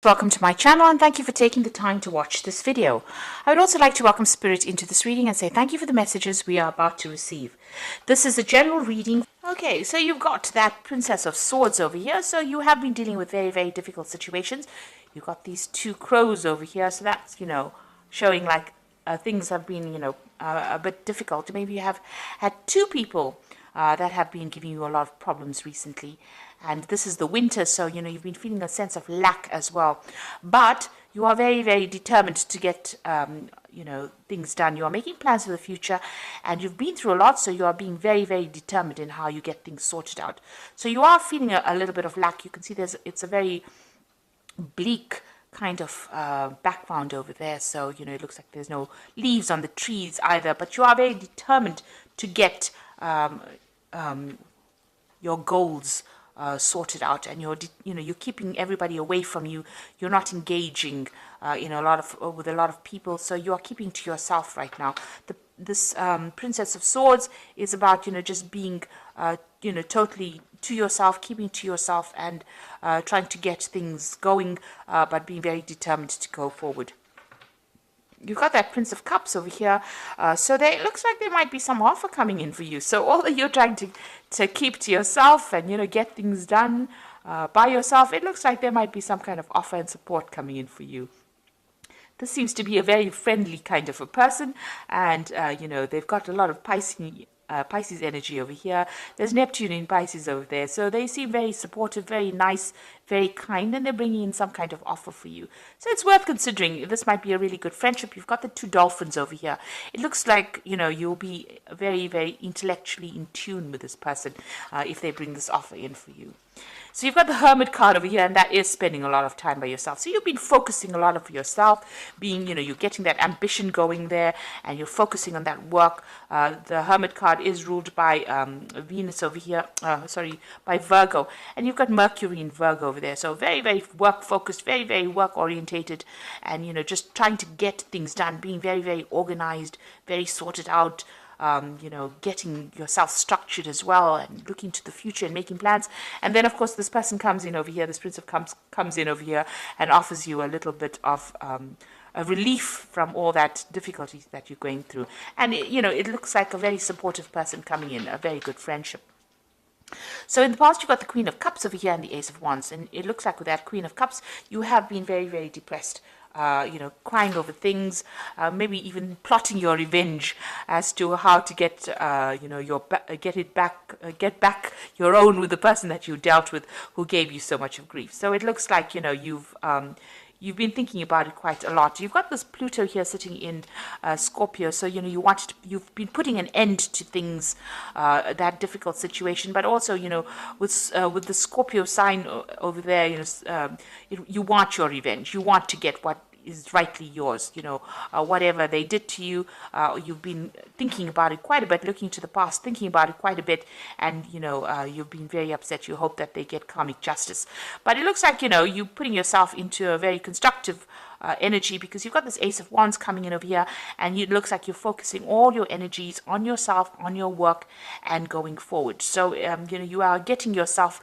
Welcome to my channel and thank you for taking the time to watch this video. I would also like to welcome Spirit into this reading and say thank you for the messages we are about to receive. This is a general reading. Okay, so you've got that Princess of Swords over here. So you have been dealing with very, very difficult situations. You've got these two crows over here. So that's, showing like things have been, a bit difficult. Maybe you have had two people that have been giving you a lot of problems recently. And this is the winter, so, you've been feeling a sense of lack as well. But you are very, very determined to get, things done. You are making plans for the future, and you've been through a lot, so you are being very, very determined in how you get things sorted out. So you are feeling a little bit of lack. You can see it's a very bleak kind of background over there. So, it looks like there's no leaves on the trees either, but you are very determined to get your goals sorted out, and you're keeping everybody away from you. You're not engaging with a lot of people, so you are keeping to yourself right now. This Princess of Swords is about just being totally to yourself, keeping to yourself, and trying to get things going, but being very determined to go forward. You've got that Prince of Cups over here, so it looks like there might be some offer coming in for you. So although you're trying to keep to yourself and get things done by yourself, it looks like there might be some kind of offer and support coming in for you. This seems to be a very friendly kind of a person, and they've got a lot of Pisces energy over here. There's Neptune in Pisces over there, so they seem very supportive, very nice, very kind, and they're bringing in some kind of offer for you. So it's worth considering. This might be a really good friendship. You've got the two dolphins over here. It looks like you'll be very, very intellectually in tune with this person if they bring this offer in for you. So you've got the Hermit card over here, and that is spending a lot of time by yourself. So you've been focusing a lot of yourself, being, you're getting that ambition going there, and you're focusing on that work. The Hermit card is ruled by Venus over here, by Virgo. And you've got Mercury in Virgo over there. So very, very work-focused, very, very work-orientated, and, just trying to get things done, being very, very organized, very sorted out, getting yourself structured as well, and looking to the future and making plans. And then, of course, this person comes in over here, this Prince of Cups comes in over here and offers you a little bit of a relief from all that difficulties that you're going through. And, it looks like a very supportive person coming in, a very good friendship. So in the past, you've got the Queen of Cups over here and the Ace of Wands. And it looks like with that Queen of Cups, you have been very, very depressed. Crying over things, maybe even plotting your revenge as to how to get, get back your own with the person that you dealt with who gave you so much of grief. So it looks like, you've been thinking about it quite a lot. You've got this Pluto here sitting in Scorpio, so you've been putting an end to things, that difficult situation. But also, with the Scorpio sign over there, you want your revenge. You want to get what is rightly yours. Whatever they did to you, you've been thinking about it quite a bit, looking to the past, thinking about it quite a bit, and you've been very upset. You hope that they get karmic justice, but it looks like you're putting yourself into a very constructive energy, because you've got this Ace of Wands coming in over here, and it looks like you're focusing all your energies on yourself, on your work, and going forward. So you are getting yourself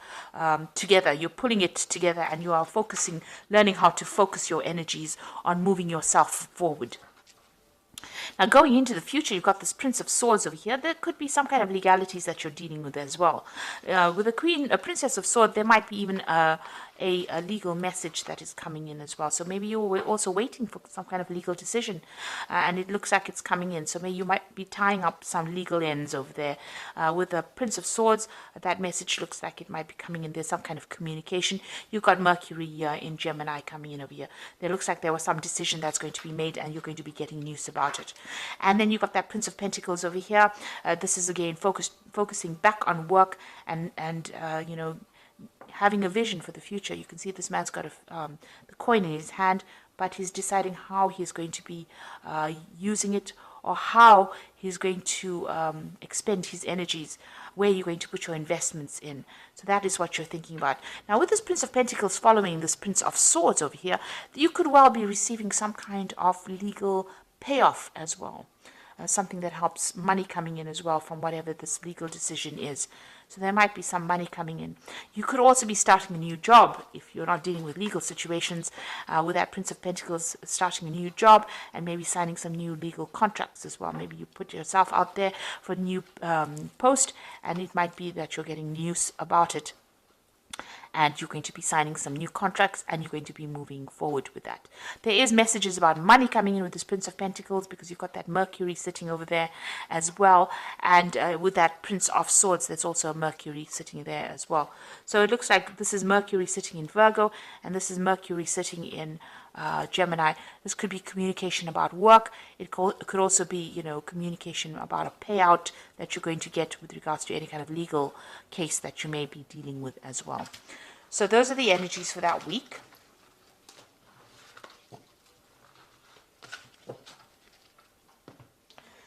together, you're pulling it together, and you are focusing, learning how to focus your energies on moving yourself forward. Now, going into the future, you've got this Prince of Swords over here. There could be some kind of legalities that you're dealing with as well. With a Princess of Swords, there might be even a legal message that is coming in as well. So maybe you're also waiting for some kind of legal decision, and it looks like it's coming in. So maybe you might be tying up some legal ends over there. With the Prince of Swords, that message looks like it might be coming in. There's some kind of communication. You've got Mercury in Gemini coming in over here. There looks like there was some decision that's going to be made, and you're going to be getting news about it. And then you've got that Prince of Pentacles over here. This is again focusing back on work and having a vision for the future. You can see this man's got the coin in his hand, but he's deciding how he's going to be using it, or how he's going to expend his energies, where you're going to put your investments in. So that is what you're thinking about. Now, with this Prince of Pentacles following this Prince of Swords over here, you could well be receiving some kind of legal payoff as well. Something that helps money coming in as well from whatever this legal decision is. So there might be some money coming in. You could also be starting a new job if you're not dealing with legal situations. With that Prince of Pentacles, starting a new job and maybe signing some new legal contracts as well. Maybe you put yourself out there for a new post, and it might be that you're getting news about it, and you're going to be signing some new contracts, and you're going to be moving forward with that. There is messages about money coming in with this Prince of Pentacles, because you've got that Mercury sitting over there as well, and with that Prince of Swords, there's also a Mercury sitting there as well. So it looks like this is Mercury sitting in Virgo, and this is Mercury sitting in Gemini. This could be communication about work. It could also be, communication about a payout that you're going to get with regards to any kind of legal case that you may be dealing with as well. So those are the energies for that week.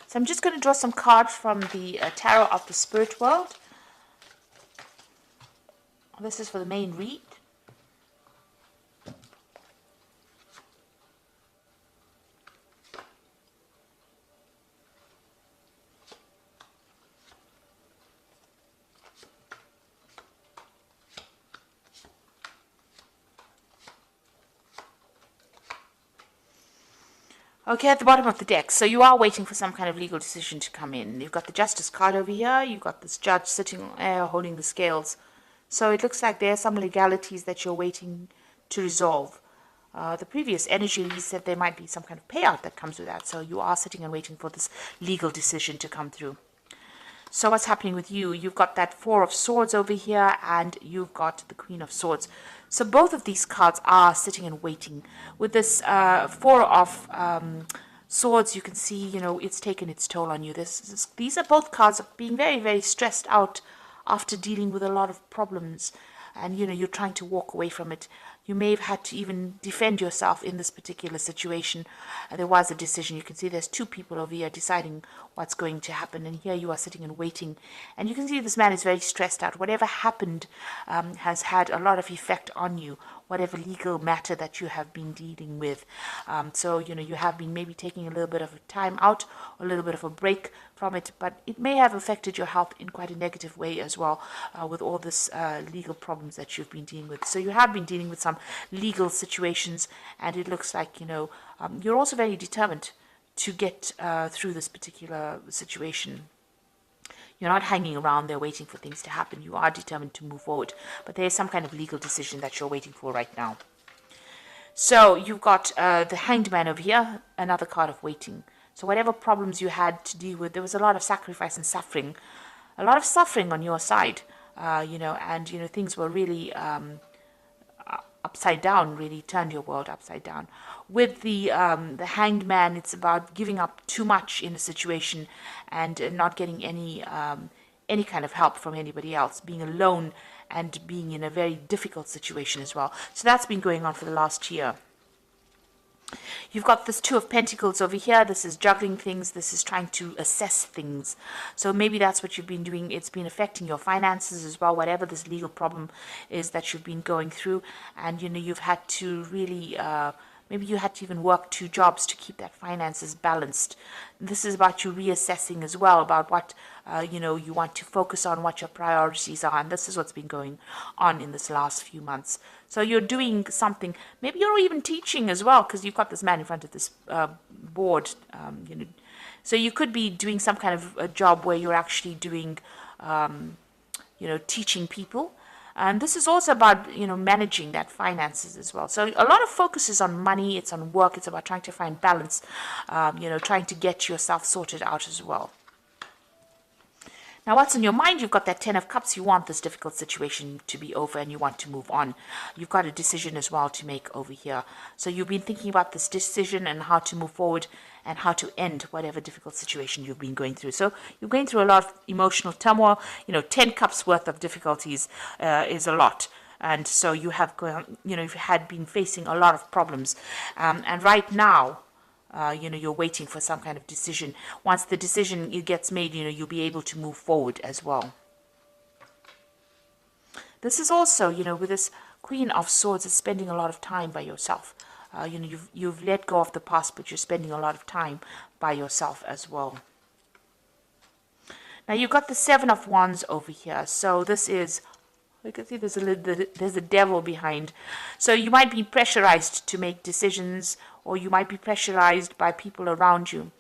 So I'm just going to draw some cards from the Tarot of the Spirit World. This is for the main read. Okay, at the bottom of the deck, so you are waiting for some kind of legal decision to come in. You've got the Justice card over here. You've got this judge sitting there holding the scales. So it looks like there are some legalities that you're waiting to resolve. The previous energy said there might be some kind of payout that comes with that. So you are sitting and waiting for this legal decision to come through. So what's happening with you? You've got that Four of Swords over here, and you've got the Queen of Swords. So both of these cards are sitting and waiting. With this Four of Swords, you can see, it's taken its toll on you. These are both cards of being very, very stressed out after dealing with a lot of problems. And, you're trying to walk away from it. You may have had to even defend yourself in this particular situation. There was a decision. You can see there's two people over here deciding what's going to happen. And here you are sitting and waiting. And you can see this man is very stressed out. Whatever happened has had a lot of effect on you. Whatever legal matter that you have been dealing with. So, you have been maybe taking a little bit of a time out, or a little bit of a break from it, but it may have affected your health in quite a negative way as well, with all this legal problems that you've been dealing with. So you have been dealing with some legal situations, and it looks like, you're also very determined to get through this particular situation. You're not hanging around there waiting for things to happen. You are determined to move forward. But there is some kind of legal decision that you're waiting for right now. So you've got the Hanged Man over here, another card of waiting. So whatever problems you had to deal with, there was a lot of sacrifice and suffering. A lot of suffering on your side, and, things were really upside down, really turned your world upside down. With the Hanged Man, it's about giving up too much in a situation and not getting any kind of help from anybody else, being alone and being in a very difficult situation as well. So that's been going on for the last year. You've got this Two of Pentacles over here. This is juggling things. This is trying to assess things. So maybe that's what you've been doing. It's been affecting your finances as well, whatever this legal problem is that you've been going through. And, you've had to really, maybe you had to even work two jobs to keep that finances balanced. This is about you reassessing as well, about what, you want to focus on, what your priorities are. And this is what's been going on in this last few months. So you're doing something. Maybe you're even teaching as well, because you've got this man in front of this board. So you could be doing some kind of a job where you're actually doing, teaching people. And this is also about, managing that finances as well. So a lot of focus is on money. It's on work. It's about trying to find balance, trying to get yourself sorted out as well. Now, what's in your mind? You've got that Ten of Cups. You want this difficult situation to be over and you want to move on. You've got a decision as well to make over here. So you've been thinking about this decision and how to move forward and how to end whatever difficult situation you've been going through. So you're going through a lot of emotional turmoil. 10 cups worth of difficulties is a lot. And so you have you've had been facing a lot of problems. And right now, you're waiting for some kind of decision. Once the decision gets made, you'll be able to move forward as well. This is also, with this Queen of Swords, is spending a lot of time by yourself. You've let go of the past, but you're spending a lot of time by yourself as well. Now you've got the Seven of Wands over here. So this is, you can see there's a devil behind. So you might be pressurized to make decisions, or you might be pressurized by people around you.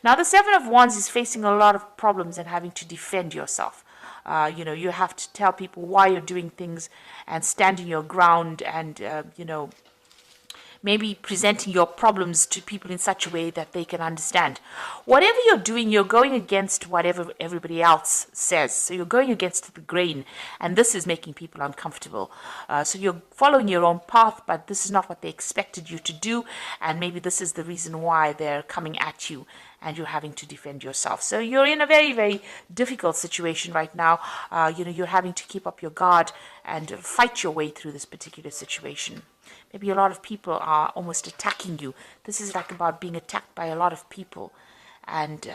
Now the Seven of Wands is facing a lot of problems and having to defend yourself. You have to tell people why you're doing things and standing your ground, and maybe presenting your problems to people in such a way that they can understand. Whatever you're doing, you're going against whatever everybody else says. So you're going against the grain, and this is making people uncomfortable. So you're following your own path, but this is not what they expected you to do, and maybe this is the reason why they're coming at you, and you're having to defend yourself. So you're in a very, very difficult situation right now. You're having to keep up your guard and fight your way through this particular situation. Maybe a lot of people are almost attacking you. This is like about being attacked by a lot of people. And,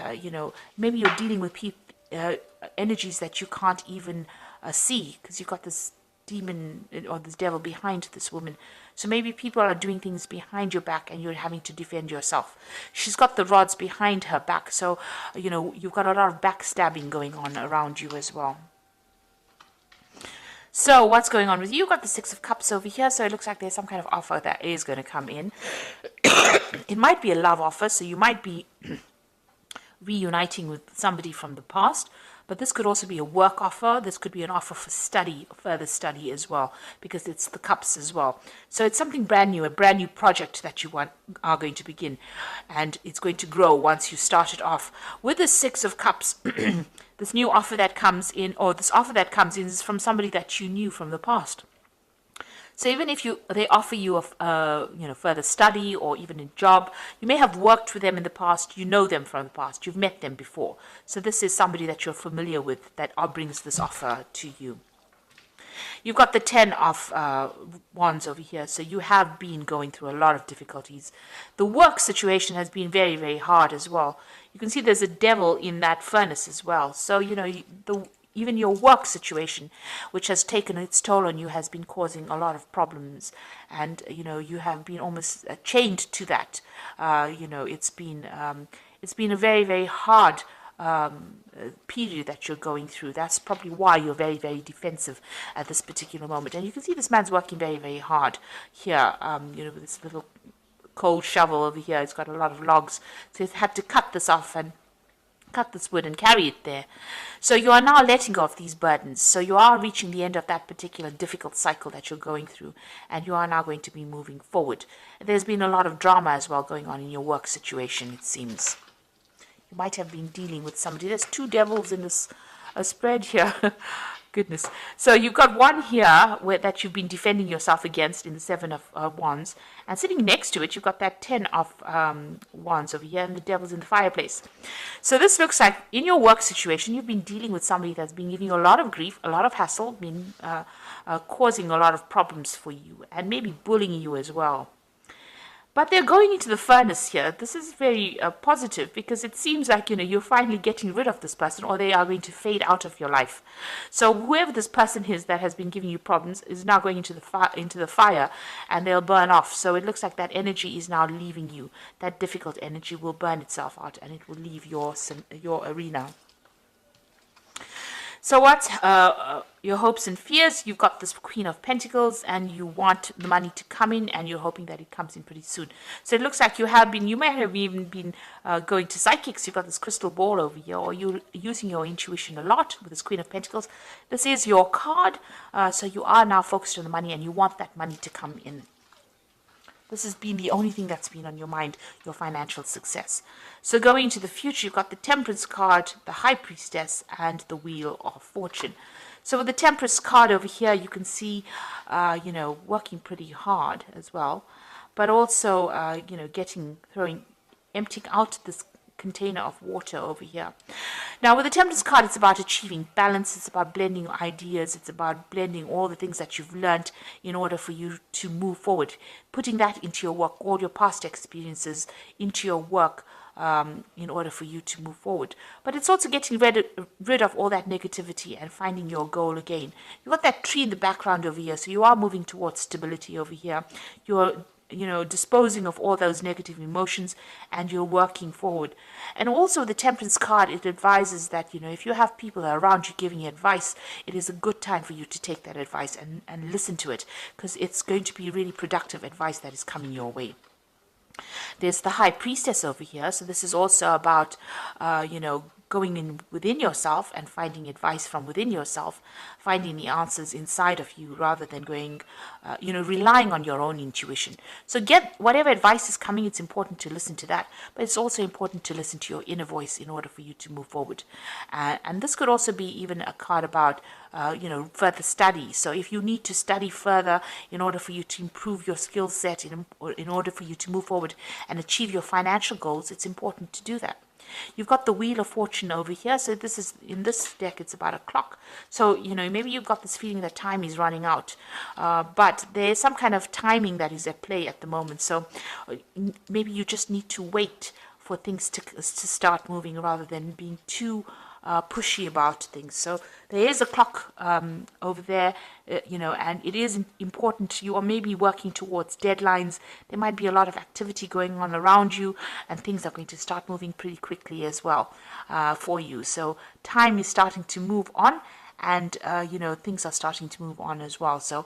maybe you're dealing with energies that you can't even see, because you've got this demon or this devil behind this woman. So maybe people are doing things behind your back and you're having to defend yourself. She's got the rods behind her back. So, you've got a lot of backstabbing going on around you as well. So what's going on with you? You've got the Six of Cups over here. So it looks like there's some kind of offer that is going to come in. It might be a love offer. So you might be reuniting with somebody from the past. But this could also be a work offer. This could be an offer for study, further study as well, because it's the cups as well. So it's something brand new, a brand new project that you are going to begin. And it's going to grow once you start it off. With the Six of Cups, this new offer that comes in, or this offer that comes in, is from somebody that you knew from the past. So even if they offer you a further study or even a job, you may have worked with them in the past, you know them from the past, you've met them before. So this is somebody that you're familiar with that brings this offer to you. You've got the Ten of Wands over here, so you have been going through a lot of difficulties. The work situation has been very, very hard as well. You can see there's a devil in that furnace as well. So, even your work situation, which has taken its toll on you, has been causing a lot of problems. And, you have been almost chained to that. It's been a very, very hard period that you're going through. That's probably why you're very, very defensive at this particular moment. And you can see this man's working very, very hard here. With this little cold shovel over here. It's got a lot of logs. So he's had to cut this off and cut this wood and carry it there. So you are now letting go of these burdens. So you are reaching the end of that particular difficult cycle that you're going through, and you are now going to be moving forward. There's been a lot of drama as well going on in your work situation, it seems. You might have been dealing with somebody. There's two devils in this spread here. Goodness. So you've got one here that you've been defending yourself against in the Seven of Wands. And sitting next to it, you've got that Ten of Wands over here, and the devil's in the fireplace. So this looks like in your work situation, you've been dealing with somebody that's been giving you a lot of grief, a lot of hassle, been causing a lot of problems for you, and maybe bullying you as well. But they're going into the furnace here. This is very positive, because it seems like, you're finally getting rid of this person, or they are going to fade out of your life. So whoever this person is that has been giving you problems is now going into the fire, and they'll burn off. So it looks like that energy is now leaving you. That difficult energy will burn itself out, and it will leave your arena. So what's your hopes and fears? You've got this Queen of Pentacles, and you want the money to come in, and you're hoping that it comes in pretty soon. So it looks like you may have even been going to psychics. You've got this crystal ball over here, or you're using your intuition a lot with this Queen of Pentacles. This is your card. So you are now focused on the money, and you want that money to come in. This has been the only thing that's been on your mind, your financial success. So going into the future, you've got the Temperance card, the High Priestess, and the Wheel of Fortune. So with the Temperance card over here, you can see, working pretty hard as well, but also, emptying out this container of water over here. Now with the Temperance card, it's about achieving balance. It's about blending ideas. It's about blending all the things that you've learned in order for you to move forward, putting that into your work, all your past experiences into your work, in order for you to move forward. But it's also getting rid of all that negativity and finding your goal again. You've got that tree in the background over here, so you are moving towards stability over here. You're disposing of all those negative emotions, and you're working forward. And also the Temperance card, it advises that, if you have people around you giving you advice, it is a good time for you to take that advice and listen to it, because it's going to be really productive advice that is coming your way. There's the High Priestess over here. So this is also about, going in within yourself and finding advice from within yourself, finding the answers inside of you rather than going, relying on your own intuition. So get whatever advice is coming, it's important to listen to that, but it's also important to listen to your inner voice in order for you to move forward. And this could also be even a card about, further study. So if you need to study further in order for you to improve your skill set, in order for you to move forward and achieve your financial goals, it's important to do that. You've got the Wheel of Fortune over here. So this is, in this deck, it's about a clock. So, maybe you've got this feeling that time is running out. But there's some kind of timing that is at play at the moment. So maybe you just need to wait for things to start moving rather than being too pushy about things. So there is a clock over there, and it is important. You are maybe working towards deadlines. There might be a lot of activity going on around you, and things are going to start moving pretty quickly as well for you. So time is starting to move on, and things are starting to move on as well. So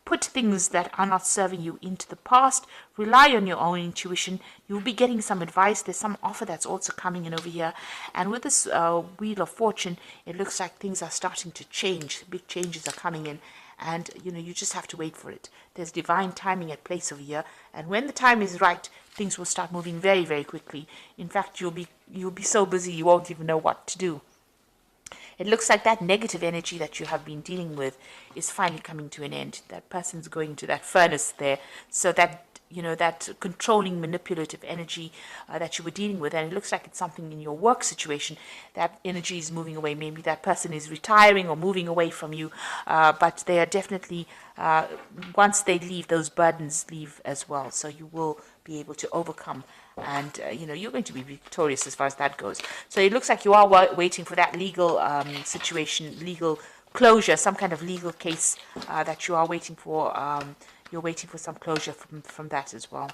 put things that are not serving you into the past. Rely on your own intuition. You'll be getting some advice. There's some offer that's also coming in over here. And with this Wheel of Fortune, it looks like things are starting to change. Big changes are coming in. And, you just have to wait for it. There's divine timing at place over here. And when the time is right, things will start moving very, very quickly. In fact, you'll be so busy you won't even know what to do. It looks like that negative energy that you have been dealing with is finally coming to an end. That person's going to that furnace there. So that, that controlling, manipulative energy that you were dealing with, and it looks like it's something in your work situation, that energy is moving away. Maybe that person is retiring or moving away from you, but they are definitely, once they leave, those burdens leave as well. So you will be able to overcome, and you're going to be victorious as far as that goes. So it looks like you are waiting for that legal situation, legal closure, some kind of legal case that you are waiting for. You're waiting for some closure from that as well.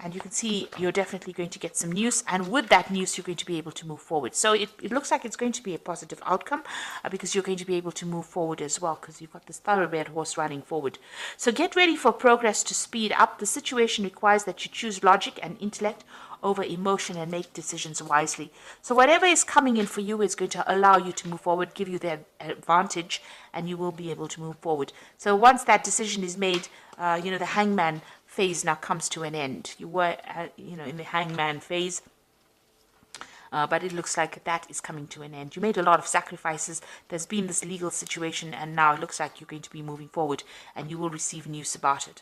And you can see you're definitely going to get some news, and with that news you're going to be able to move forward. So it looks like it's going to be a positive outcome because you're going to be able to move forward as well, because you've got this thoroughbred horse running forward. So get ready for progress to speed up. The situation requires that you choose logic and intellect over emotion and make decisions wisely. So whatever is coming in for you is going to allow you to move forward, give you that advantage, and you will be able to move forward. So once that decision is made, the hangman phase now comes to an end. You were, in the hangman phase, but it looks like that is coming to an end. You made a lot of sacrifices. There's been this legal situation, and now it looks like you're going to be moving forward, and you will receive news about it.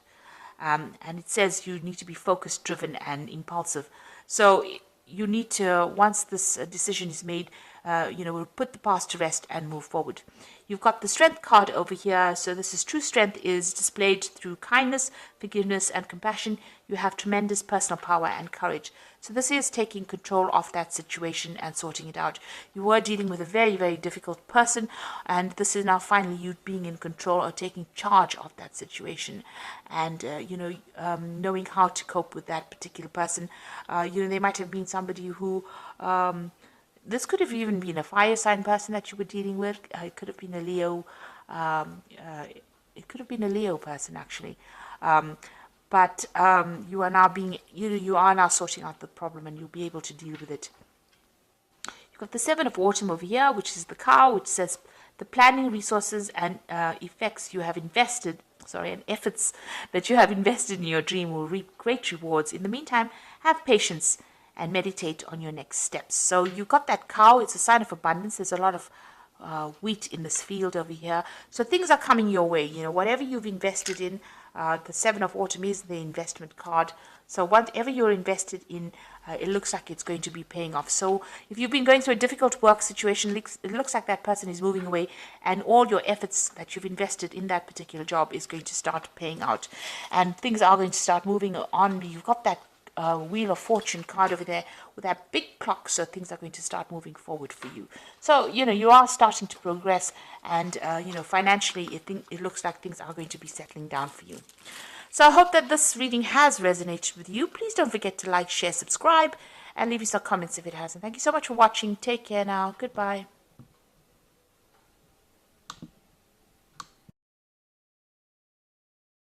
And it says you need to be focused, driven, and impulsive. So you need to, once this decision is made, we'll put the past to rest and move forward. You've got the Strength card over here. So this is true strength is displayed through kindness, forgiveness, and compassion. You have tremendous personal power and courage. So this is taking control of that situation and sorting it out. You were dealing with a very, very difficult person, and this is now finally you being in control or taking charge of that situation, and knowing how to cope with that particular person. They might have been somebody who this could have even been a fire sign person that you were dealing with. It could have been a Leo. It could have been a Leo person actually. But you are now you are now sorting out the problem, and you'll be able to deal with it. You've got the Seven of Autumn over here, which is the cow, which says the planning, resources, and effects you have invested. And efforts that you have invested in your dream will reap great rewards. In the meantime, have patience and meditate on your next steps. So you got that cow. It's a sign of abundance. There's a lot of wheat in this field over here. So things are coming your way. Whatever you've invested in, the Seven of Autumn is the investment card. So whatever you're invested in, it looks like it's going to be paying off. So if you've been going through a difficult work situation, it looks like that person is moving away, and all your efforts that you've invested in that particular job is going to start paying out, and things are going to start moving on. You've got that Wheel of Fortune card over there with that big clock, so things are going to start moving forward for you. So you are starting to progress, and financially it looks like things are going to be settling down for you. So I hope that this reading has resonated with you. Please don't forget to like, share, subscribe, and leave us some comments if it hasn't. Thank you so much for watching. Take care now. Goodbye.